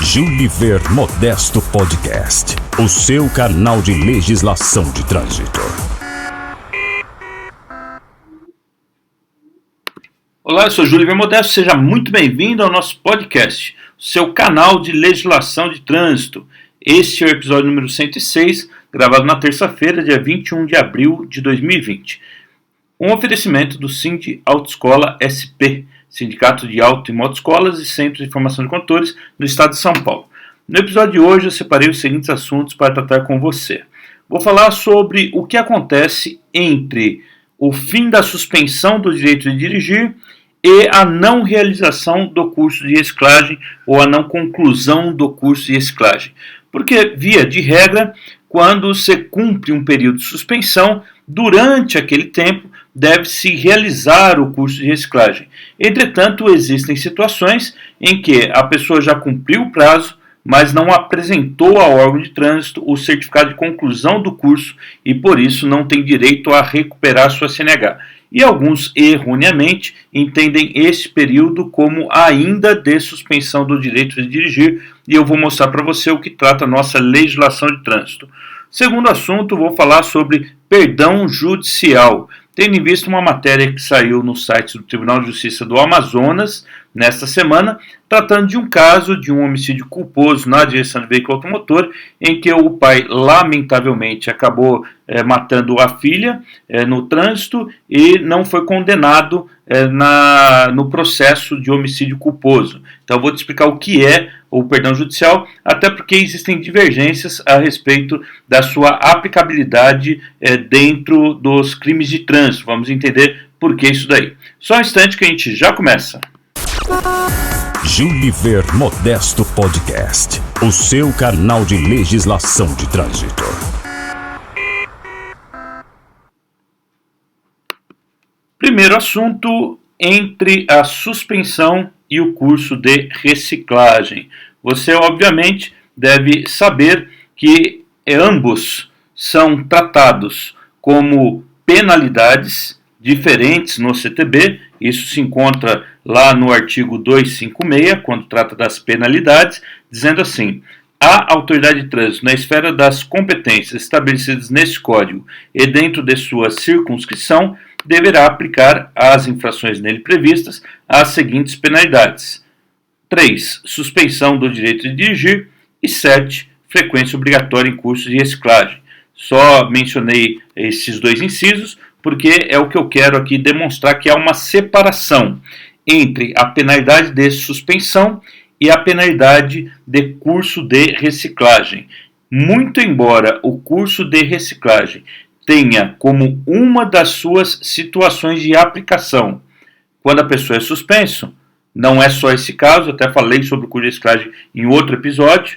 Júliver Modesto Podcast, o seu canal de legislação de trânsito. Olá, eu sou Júliver Modesto, seja muito bem-vindo ao nosso podcast, o seu canal de legislação de trânsito. Este é o episódio número 106, gravado na terça-feira, dia 21 de abril de 2020. Um oferecimento do Sind Autoescola SP, Sindicato de Auto e Motoescolas e Centros de Formação de Condutores do Estado de São Paulo. No episódio de hoje eu separei os seguintes assuntos para tratar com você. Vou falar sobre o que acontece entre o fim da suspensão do direito de dirigir e a não realização do curso de reciclagem ou a não conclusão do curso de reciclagem. Porque, via de regra, quando você cumpre um período de suspensão, durante aquele tempo deve-se realizar o curso de reciclagem. Entretanto, existem situações em que a pessoa já cumpriu o prazo, mas não apresentou ao órgão de trânsito o certificado de conclusão do curso e, por isso, não tem direito a recuperar sua CNH. E alguns, erroneamente, entendem esse período como ainda de suspensão do direito de dirigir, e eu vou mostrar para você o que trata a nossa legislação de trânsito. Segundo assunto, vou falar sobre perdão judicial. Tendo em vista uma matéria que saiu no site do Tribunal de Justiça do Amazonas, nesta semana, tratando de um caso de um homicídio culposo na direção de veículo automotor, em que o pai, lamentavelmente, acabou matando a filha no trânsito e não foi condenado no processo de homicídio culposo. Então, eu vou te explicar o que é o perdão judicial, até porque existem divergências a respeito da sua aplicabilidade dentro dos crimes de trânsito. Vamos entender por que isso daí. Só um instante que a gente já começa. Júliver Modesto Podcast, o seu canal de legislação de trânsito. Primeiro assunto, entre a suspensão e o curso de reciclagem. Você, obviamente, deve saber que ambos são tratados como penalidades diferentes no CTB. Isso se encontra lá no artigo 256, quando trata das penalidades, dizendo assim: a autoridade de trânsito, na esfera das competências estabelecidas neste Código e dentro de sua circunscrição, deverá aplicar às infrações nele previstas as seguintes penalidades: 3. Suspensão do direito de dirigir e 7. Frequência obrigatória em cursos de reciclagem. Só mencionei esses dois incisos porque é o que eu quero aqui demonstrar, que há uma separação entre a penalidade de suspensão e a penalidade de curso de reciclagem. Muito embora o curso de reciclagem tenha como uma das suas situações de aplicação quando a pessoa é suspenso, não é só esse caso, até falei sobre o curso de reciclagem em outro episódio,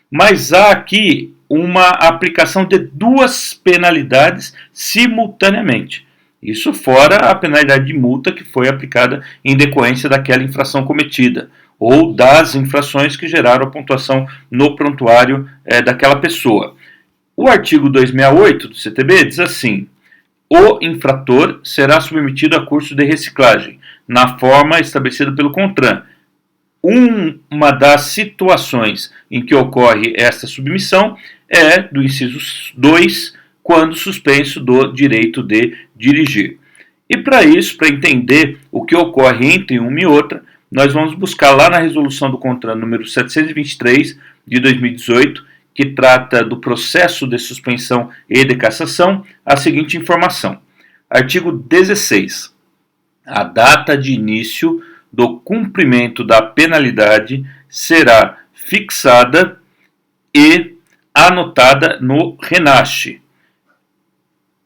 mas há aqui uma aplicação de duas penalidades simultaneamente. Isso fora a penalidade de multa que foi aplicada em decorrência daquela infração cometida, ou das infrações que geraram a pontuação no prontuário daquela pessoa. O artigo 268 do CTB diz assim: o infrator será submetido a curso de reciclagem, na forma estabelecida pelo CONTRAN. Uma das situações em que ocorre esta submissão é do inciso 2, quando suspenso do direito de dirigir. E para isso, para entender o que ocorre entre uma e outra, nós vamos buscar lá na resolução do CONTRAN número 723 de 2018, que trata do processo de suspensão e de cassação, a seguinte informação. Artigo 16. A data de início do cumprimento da penalidade será fixada e anotada no RENASCE.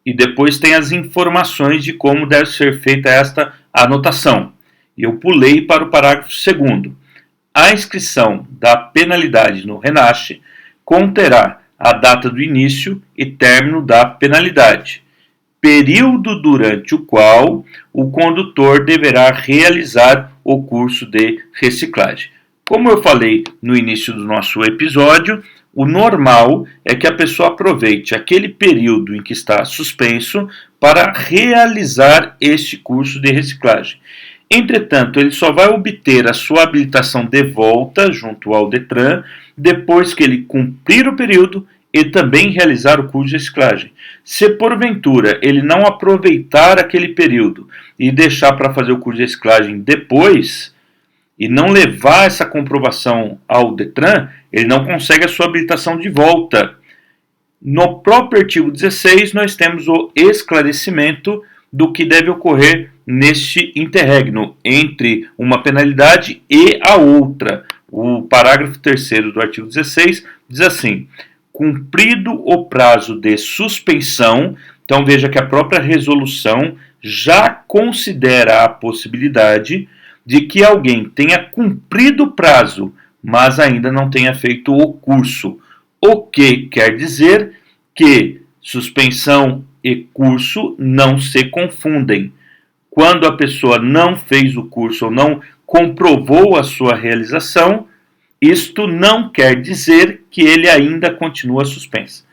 E depois tem as informações de como deve ser feita esta anotação. Eu pulei para o parágrafo 2º. A inscrição da penalidade no RENASCE conterá a data do início e término da penalidade, período durante o qual o condutor deverá realizar o curso de reciclagem. Como eu falei no início do nosso episódio, o normal é que a pessoa aproveite aquele período em que está suspenso para realizar este curso de reciclagem. Entretanto, ele só vai obter a sua habilitação de volta junto ao Detran depois que ele cumprir o período e também realizar o curso de reciclagem. Se porventura ele não aproveitar aquele período e deixar para fazer o curso de reciclagem depois e não levar essa comprovação ao Detran, ele não consegue a sua habilitação de volta. No próprio artigo 16, nós temos o esclarecimento do que deve ocorrer neste interregno entre uma penalidade e a outra. O parágrafo 3º do artigo 16 diz assim: cumprido o prazo de suspensão, então veja que a própria resolução já considera a possibilidade de que alguém tenha cumprido o prazo, mas ainda não tenha feito o curso. O que quer dizer que suspensão e curso não se confundem. Quando a pessoa não fez o curso ou não comprovou a sua realização, isto não quer dizer que ele ainda continua suspenso.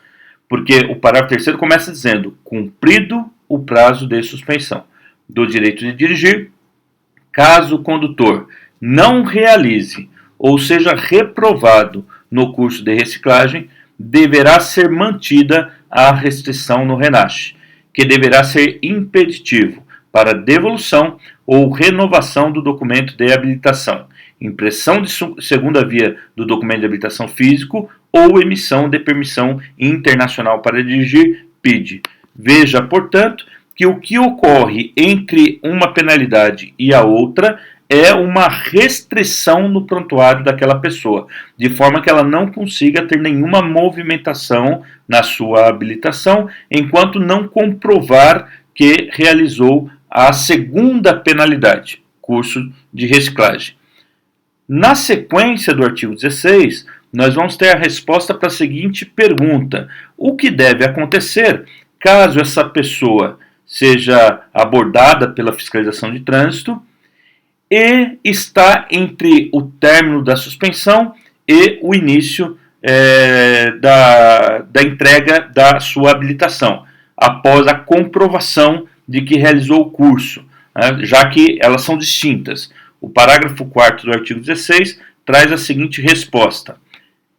Porque o parágrafo 3º começa dizendo: cumprido o prazo de suspensão do direito de dirigir, caso o condutor não realize ou seja reprovado no curso de reciclagem, deverá ser mantida a restrição no RENASH, que deverá ser impeditivo para devolução ou renovação do documento de habilitação, impressão de segunda via do documento de habilitação físico ou emissão de permissão internacional para dirigir, PID. Veja, portanto, que o que ocorre entre uma penalidade e a outra é uma restrição no prontuário daquela pessoa, de forma que ela não consiga ter nenhuma movimentação na sua habilitação, enquanto não comprovar que realizou a segunda penalidade, curso de reciclagem. Na sequência do artigo 16, nós vamos ter a resposta para a seguinte pergunta: o que deve acontecer caso essa pessoa seja abordada pela fiscalização de trânsito e está entre o término da suspensão e o início da entrega da sua habilitação, após a comprovação de que realizou o curso, já que elas são distintas. O parágrafo 4º do artigo 16 traz a seguinte resposta: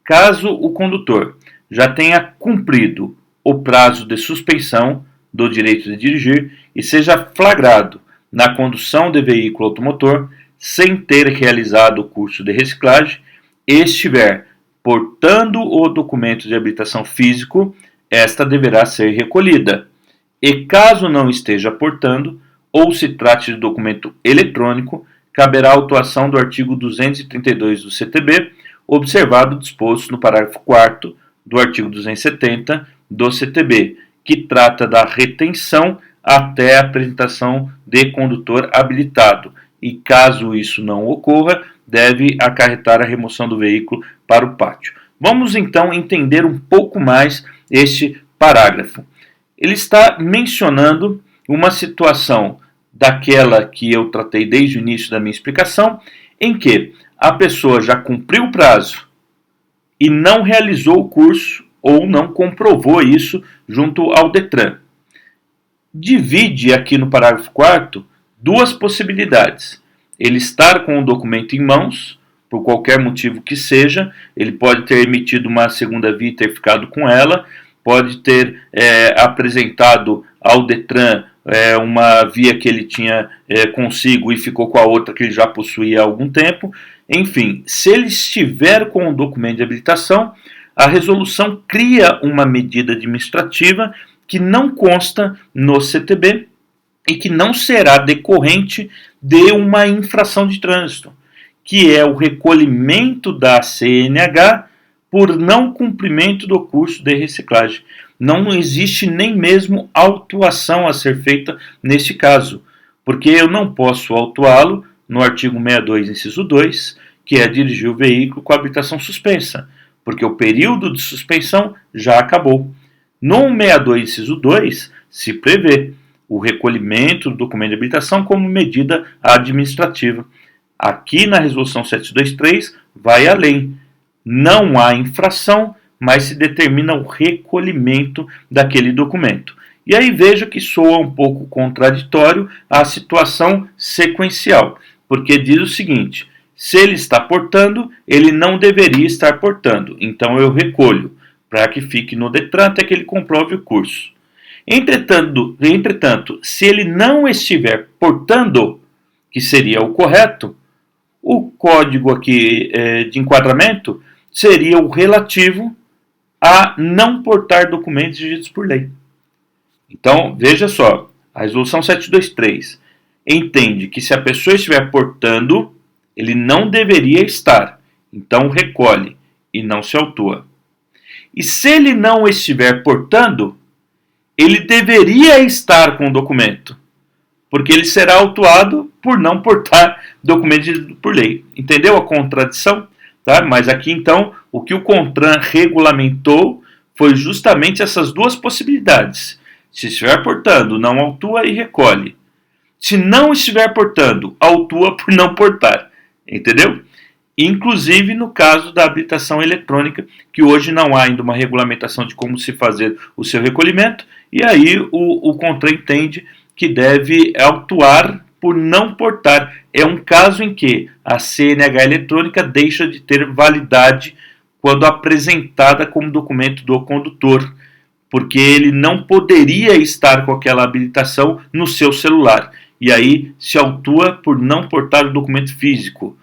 caso o condutor já tenha cumprido o prazo de suspensão do direito de dirigir e seja flagrado na condução de veículo automotor sem ter realizado o curso de reciclagem e estiver portando o documento de habilitação físico, esta deverá ser recolhida. E caso não esteja portando, ou se trate de documento eletrônico, caberá a autuação do artigo 232 do CTB, observado o disposto no parágrafo 4º do artigo 270 do CTB, que trata da retenção até a apresentação de condutor habilitado, e caso isso não ocorra, deve acarretar a remoção do veículo para o pátio. Vamos então entender um pouco mais este parágrafo. Ele está mencionando uma situação daquela que eu tratei desde o início da minha explicação, em que a pessoa já cumpriu o prazo e não realizou o curso ou não comprovou isso junto ao Detran. Divide aqui no parágrafo 4º duas possibilidades: ele estar com o documento em mãos, por qualquer motivo que seja, ele pode ter emitido uma segunda via e ter ficado com ela, pode ter apresentado ao Detran uma via que ele tinha consigo e ficou com a outra que ele já possuía há algum tempo. Enfim, se ele estiver com o documento de habilitação, a resolução cria uma medida administrativa que não consta no CTB e que não será decorrente de uma infração de trânsito, que é o recolhimento da CNH por não cumprimento do curso de reciclagem. Não existe nem mesmo autuação a ser feita neste caso, porque eu não posso autuá-lo no artigo 62, inciso 2, que é dirigir o veículo com a habilitação suspensa, porque o período de suspensão já acabou. No 62, inciso 2, se prevê o recolhimento do documento de habilitação como medida administrativa. Aqui na resolução 723 vai além. Não há infração, mas se determina o recolhimento daquele documento. E aí veja que soa um pouco contraditório a situação sequencial, porque diz o seguinte: se ele está portando, ele não deveria estar portando, então eu recolho, para que fique no Detran até que ele comprove o curso. Entretanto, se ele não estiver portando, que seria o correto, o código aqui de enquadramento seria o relativo a não portar documentos exigidos por lei. Então, veja só, a resolução 723 entende que se a pessoa estiver portando, ele não deveria estar, então recolhe e não se autua. E se ele não estiver portando, ele deveria estar com o documento, porque ele será autuado por não portar documento por lei. Entendeu a contradição? Tá? Mas aqui então, o que o CONTRAN regulamentou foi justamente essas duas possibilidades. Se estiver portando, não autua e recolhe. Se não estiver portando, autua por não portar. Entendeu? Inclusive no caso da habilitação eletrônica, que hoje não há ainda uma regulamentação de como se fazer o seu recolhimento, e aí o CONTRAN entende que deve autuar por não portar. É um caso em que a CNH eletrônica deixa de ter validade quando apresentada como documento do condutor, porque ele não poderia estar com aquela habilitação no seu celular, e aí se autua por não portar o documento físico.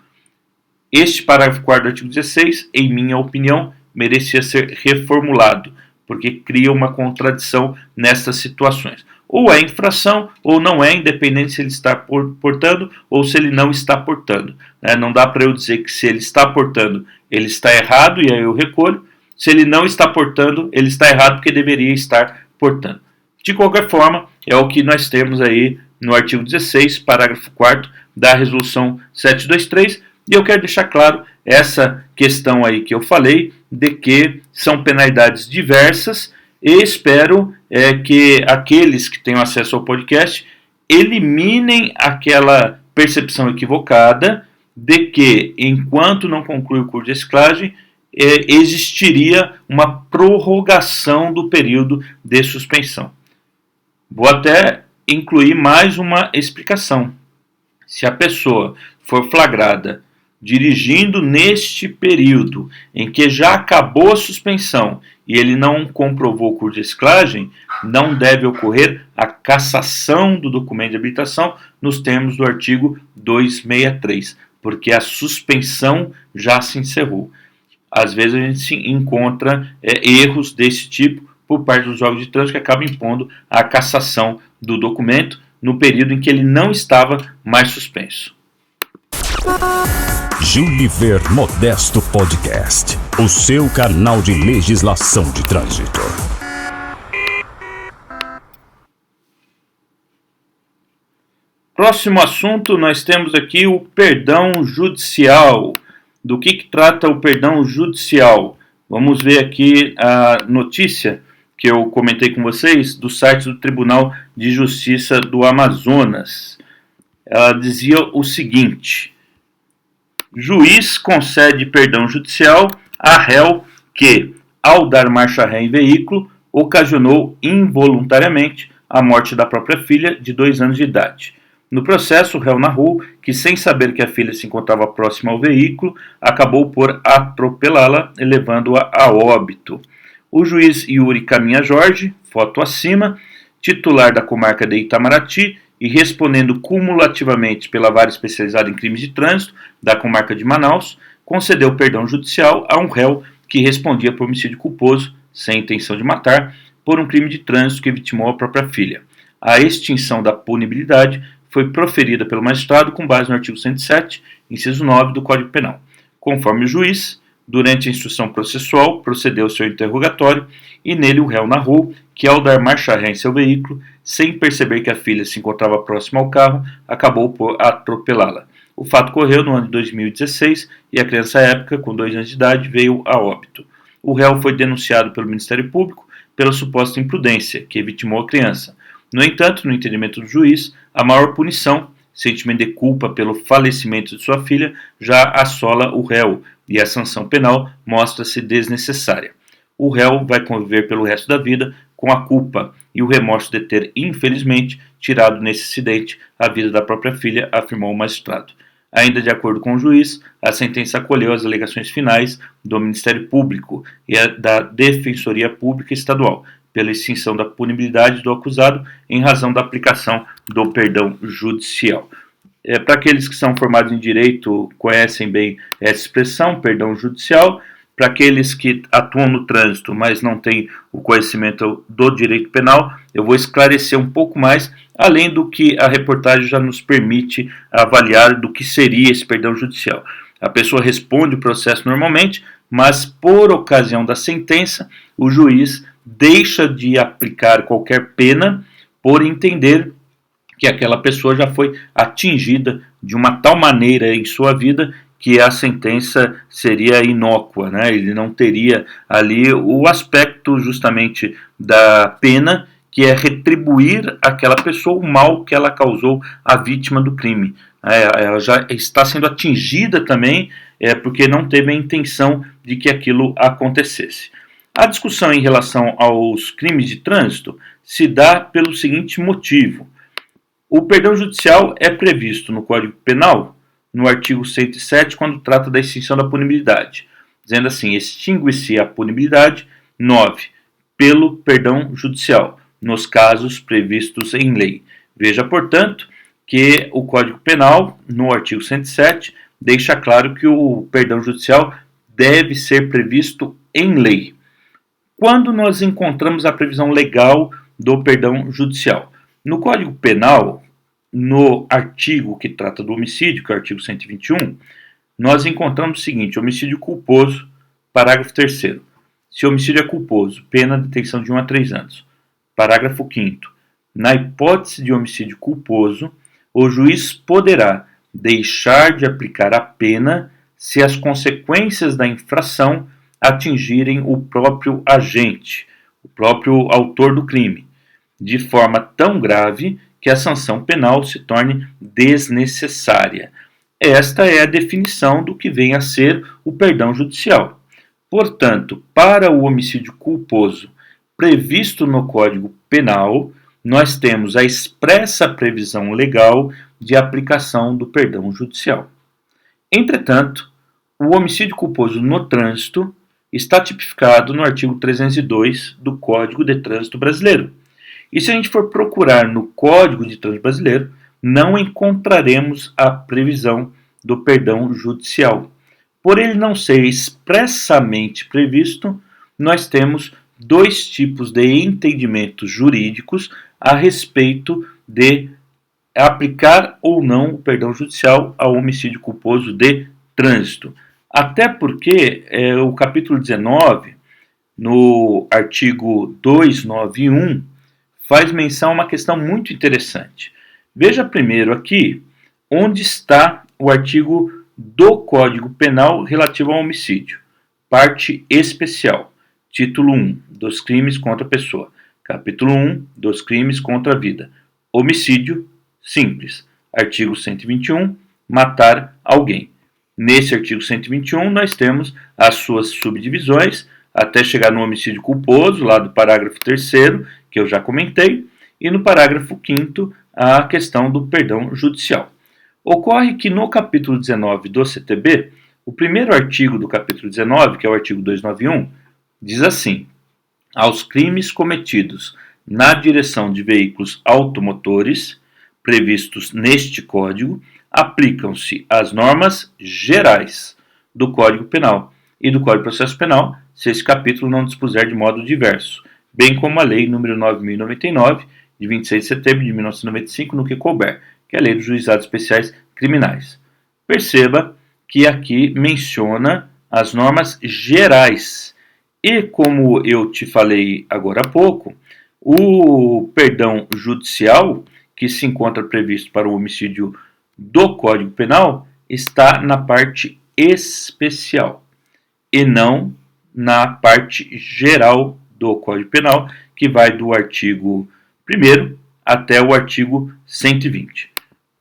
Este parágrafo 4º do artigo 16, em minha opinião, merecia ser reformulado, porque cria uma contradição nestas situações. Ou é infração, ou não é, independente se ele está portando ou se ele não está portando. Não dá para eu dizer que se ele está portando, ele está errado, e aí eu recolho. Se ele não está portando, ele está errado porque deveria estar portando. De qualquer forma, é o que nós temos aí no artigo 16, parágrafo 4º da resolução 723, e eu quero deixar claro essa questão aí que eu falei, de que são penalidades diversas, e espero que aqueles que tenham acesso ao podcast eliminem aquela percepção equivocada de que, enquanto não conclui o curso de reciclagem, existiria uma prorrogação do período de suspensão. Vou até incluir mais uma explicação. Se a pessoa for flagrada dirigindo neste período em que já acabou a suspensão e ele não comprovou o curso de reciclagem, não deve ocorrer a cassação do documento de habilitação nos termos do artigo 263, porque a suspensão já se encerrou. Às vezes a gente encontra erros desse tipo por parte dos órgãos de trânsito que acabam impondo a cassação do documento no período em que ele não estava mais suspenso. Juliver Modesto Podcast, o seu canal de legislação de trânsito. Próximo assunto, nós temos aqui o perdão judicial. Do que trata o perdão judicial? Vamos ver aqui a notícia que eu comentei com vocês do site do Tribunal de Justiça do Amazonas. Ela dizia o seguinte: juiz concede perdão judicial a réu que, ao dar marcha ré em veículo, ocasionou involuntariamente a morte da própria filha de 2 anos de idade. No processo, o réu narrou que, sem saber que a filha se encontrava próxima ao veículo, acabou por atropelá-la, levando-a a óbito. O juiz Yuri Caminha Jorge, foto acima, titular da comarca de Itamaraty e respondendo cumulativamente pela vara especializada em crimes de trânsito da comarca de Manaus, concedeu perdão judicial a um réu que respondia por homicídio culposo, sem intenção de matar, por um crime de trânsito que vitimou a própria filha. A extinção da punibilidade foi proferida pelo magistrado com base no artigo 107, inciso 9 do Código Penal. Conforme o juiz, durante a instrução processual, procedeu ao seu interrogatório e nele o réu narrou que, ao dar marcha ré em seu veículo, sem perceber que a filha se encontrava próxima ao carro, acabou por atropelá-la. O fato ocorreu no ano de 2016 e a criança, à época, com 2 anos de idade, veio a óbito. O réu foi denunciado pelo Ministério Público pela suposta imprudência que vitimou a criança. No entanto, no entendimento do juiz, a maior punição, sentimento de culpa pelo falecimento de sua filha, já assola o réu e a sanção penal mostra-se desnecessária. O réu vai conviver pelo resto da vida com a culpa e o remorso de ter, infelizmente, tirado nesse acidente a vida da própria filha, afirmou o magistrado. Ainda de acordo com o juiz, a sentença acolheu as alegações finais do Ministério Público e da Defensoria Pública Estadual pela extinção da punibilidade do acusado em razão da aplicação do perdão judicial. Para aqueles que são formados em direito, conhecem bem essa expressão, perdão judicial. Para aqueles que atuam no trânsito, mas não têm o conhecimento do direito penal, eu vou esclarecer um pouco mais, além do que a reportagem já nos permite avaliar do que seria esse perdão judicial. A pessoa responde o processo normalmente, mas por ocasião da sentença, o juiz deixa de aplicar qualquer pena por entender que aquela pessoa já foi atingida de uma tal maneira em sua vida que a sentença seria inócua, né? Ele não teria ali o aspecto justamente da pena, que é retribuir àquela pessoa o mal que ela causou à vítima do crime. Ela já está sendo atingida também, porque não teve a intenção de que aquilo acontecesse. A discussão em relação aos crimes de trânsito se dá pelo seguinte motivo. O perdão judicial é previsto no Código Penal, no artigo 107, quando trata da extinção da punibilidade, dizendo assim: extingue-se a punibilidade, 9, pelo perdão judicial, nos casos previstos em lei. Veja, portanto, que o Código Penal, no artigo 107, deixa claro que o perdão judicial deve ser previsto em lei. Quando nós encontramos a previsão legal do perdão judicial? No Código Penal, no artigo que trata do homicídio, que é o artigo 121, nós encontramos o seguinte: homicídio culposo, parágrafo 3º. Se o homicídio é culposo, pena de detenção de 1 a 3 anos. Parágrafo 5º. Na hipótese de homicídio culposo, o juiz poderá deixar de aplicar a pena se as consequências da infração atingirem o próprio agente, o próprio autor do crime, de forma tão grave que a sanção penal se torne desnecessária. Esta é a definição do que vem a ser o perdão judicial. Portanto, para o homicídio culposo previsto no Código Penal, nós temos a expressa previsão legal de aplicação do perdão judicial. Entretanto, o homicídio culposo no trânsito está tipificado no artigo 302 do Código de Trânsito Brasileiro. E se a gente for procurar no Código de Trânsito Brasileiro, não encontraremos a previsão do perdão judicial. Por ele não ser expressamente previsto, nós temos dois tipos de entendimentos jurídicos a respeito de aplicar ou não o perdão judicial ao homicídio culposo de trânsito. Até porque o capítulo 19, no artigo 291, faz menção a uma questão muito interessante. Veja primeiro aqui onde está o artigo do Código Penal relativo ao homicídio. Parte especial. Título 1, dos crimes contra a pessoa. Capítulo 1, dos crimes contra a vida. Homicídio simples. Artigo 121, matar alguém. Nesse artigo 121 nós temos as suas subdivisões, até chegar no homicídio culposo, lá do parágrafo 3º, que eu já comentei, e no parágrafo 5º, a questão do perdão judicial. Ocorre que no capítulo 19 do CTB, o primeiro artigo do capítulo 19, que é o artigo 291, diz assim: aos crimes cometidos na direção de veículos automotores, previstos neste Código, aplicam-se as normas gerais do Código Penal e do Código de Processo Penal, se esse capítulo não dispuser de modo diverso, bem como a Lei nº 9.099, de 26 de setembro de 1995, no que couber, que é a Lei dos Juizados Especiais Criminais. Perceba que aqui menciona as normas gerais. E como eu te falei agora há pouco, o perdão judicial, que se encontra previsto para o homicídio do Código Penal, está na parte especial e não na parte geral do Código Penal, que vai do artigo 1º até o artigo 120.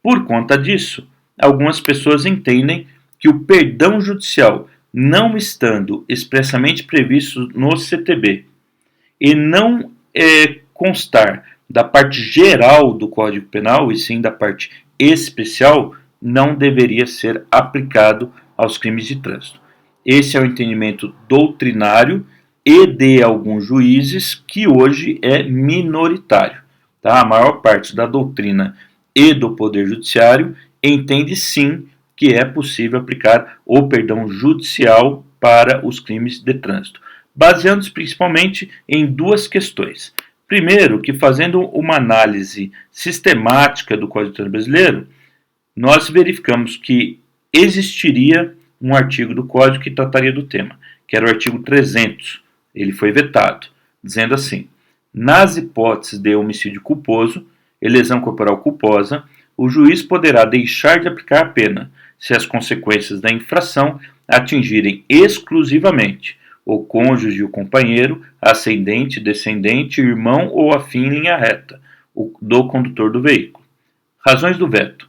Por conta disso, algumas pessoas entendem que o perdão judicial, não estando expressamente previsto no CTB e não constar da parte geral do Código Penal e sim da parte especial, não deveria ser aplicado aos crimes de trânsito. Esse é o entendimento doutrinário e de alguns juízes, que hoje é minoritário. Tá? A maior parte da doutrina e do Poder Judiciário entende sim que é possível aplicar o perdão judicial para os crimes de trânsito, baseando-se principalmente em duas questões. Primeiro, que fazendo uma análise sistemática do Código de Trânsito brasileiro, nós verificamos que existiria um artigo do Código que trataria do tema, que era o artigo 300. Ele foi vetado, dizendo assim: nas hipóteses de homicídio culposo e lesão corporal culposa, o juiz poderá deixar de aplicar a pena se as consequências da infração atingirem exclusivamente o cônjuge e o companheiro, ascendente, descendente, irmão ou afim em linha reta do condutor do veículo. Razões do veto.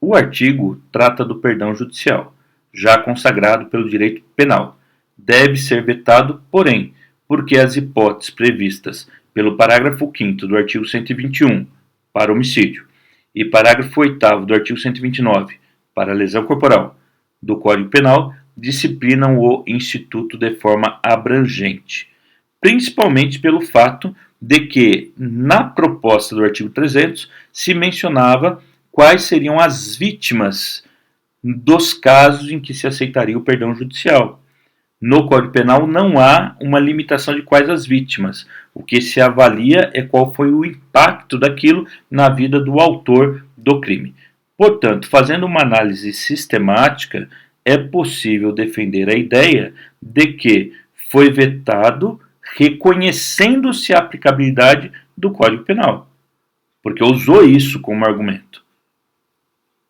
O artigo trata do perdão judicial, já consagrado pelo direito penal. Deve ser vetado, porém, porque as hipóteses previstas pelo parágrafo 5º do artigo 121 para homicídio e parágrafo 8º do artigo 129 para lesão corporal do Código Penal disciplinam o instituto de forma abrangente, principalmente pelo fato de que, na proposta do artigo 300, se mencionava quais seriam as vítimas dos casos em que se aceitaria o perdão judicial. No Código Penal não há uma limitação de quais as vítimas. O que se avalia é qual foi o impacto daquilo na vida do autor do crime. Portanto, fazendo uma análise sistemática, é possível defender a ideia de que foi vetado reconhecendo-se a aplicabilidade do Código Penal, porque usou isso como argumento.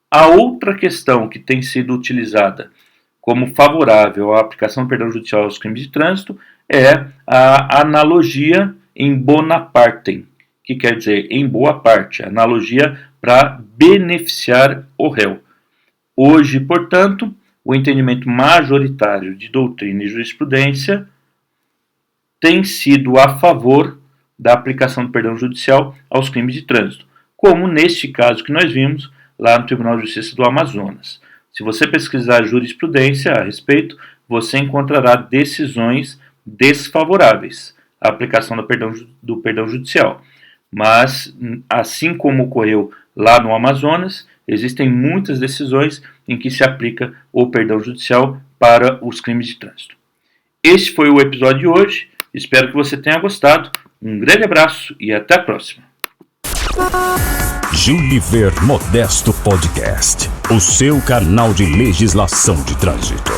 A outra questão que tem sido utilizada como favorável à aplicação do perdão judicial aos crimes de trânsito é a analogia em bona partem, que quer dizer em boa parte, analogia para beneficiar o réu. Hoje, portanto, o entendimento majoritário de doutrina e jurisprudência tem sido a favor da aplicação do perdão judicial aos crimes de trânsito, como neste caso que nós vimos lá no Tribunal de Justiça do Amazonas. Se você pesquisar jurisprudência a respeito, você encontrará decisões desfavoráveis à aplicação do perdão judicial. Mas, assim como ocorreu lá no Amazonas, existem muitas decisões em que se aplica o perdão judicial para os crimes de trânsito. Este foi o episódio de hoje. Espero que você tenha gostado. Um grande abraço e até a próxima. Juliver Modesto Podcast, o seu canal de legislação de trânsito.